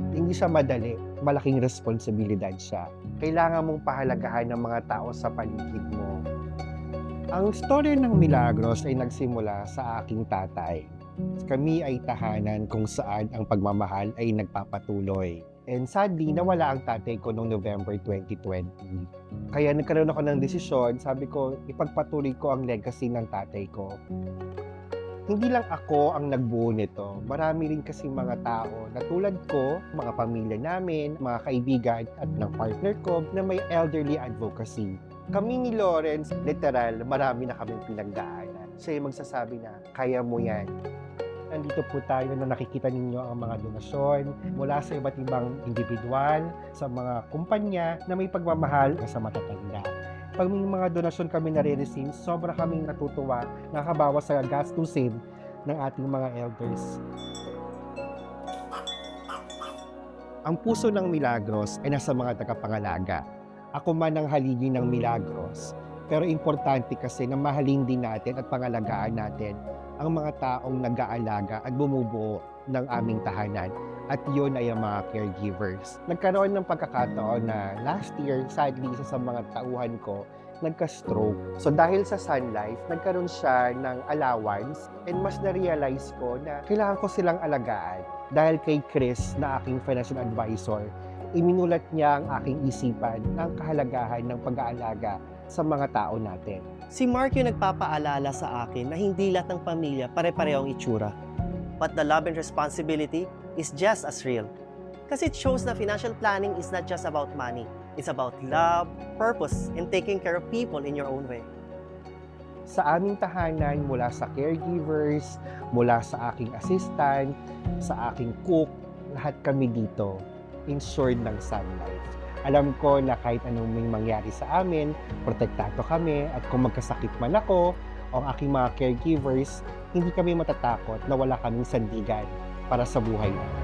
Hindi siya madali, malaking responsibilidad siya. Kailangan mong pahalagahan ng mga tao sa paligid mo. Ang storya ng Milagros ay nagsimula sa aking tatay. Kami ay tahanan kung saan ang pagmamahal ay nagpapatuloy. And sadly, nawala ang tatay ko noong November 2020. Kaya nagkaroon ako ng desisyon, sabi ko, ipagpatuloy ko ang legacy ng tatay ko. Hindi lang ako ang nagbuo nito. Marami rin kasi mga tao na tulad ko, mga pamilya namin, mga kaibigan at ng partner ko na may elderly advocacy. Kami ni Lawrence, literal, marami na kaming pinagdaanan. Siya yung magsasabi na, kaya mo yan. Nandito po tayo na nakikita ninyo ang mga donasyon mula sa iba't ibang individual, sa mga kumpanya na may pagmamahal sa matatanda. Pag may mga donasyon kami nare-receive, sobra kaming natutuwa, nakabawas sa gastusin ng ating mga elders. Ang puso ng Milagros ay nasa mga tagapangalaga. Ako man ang haligi ng Milagros, pero importante kasi na mahalin din natin at pangalagaan natin ang mga taong nag-aalaga at bumubuo ng aming tahanan. At yun ay ang mga caregivers. Nagkaroon ng pagkakataon na last year, sadly, isa sa mga tauhan ko, nagka-stroke. So dahil sa Sun Life, nagkaroon siya ng allowance and mas na-realize ko na kailangan ko silang alagaan. Dahil kay Chris na aking financial advisor, iminulat niya ang aking isipan ng kahalagahan ng pag-aalaga sa mga tao natin. Si Mark yung nagpapaalala sa akin na hindi lahat ng pamilya pare-pareho ang itsura. But the love and responsibility is just as real. Kasi it shows na financial planning is not just about money. It's about love, purpose, and taking care of people in your own way. Sa aming tahanan, mula sa caregivers, mula sa aking assistant, sa aking cook, lahat kami dito insured ng Sun Life. Alam ko na kahit anong may mangyari sa amin, protektado kami at kung magkasakit man ako o ang aking mga caregivers, hindi kami matatakot na wala kaming sandigan para sa buhay namin.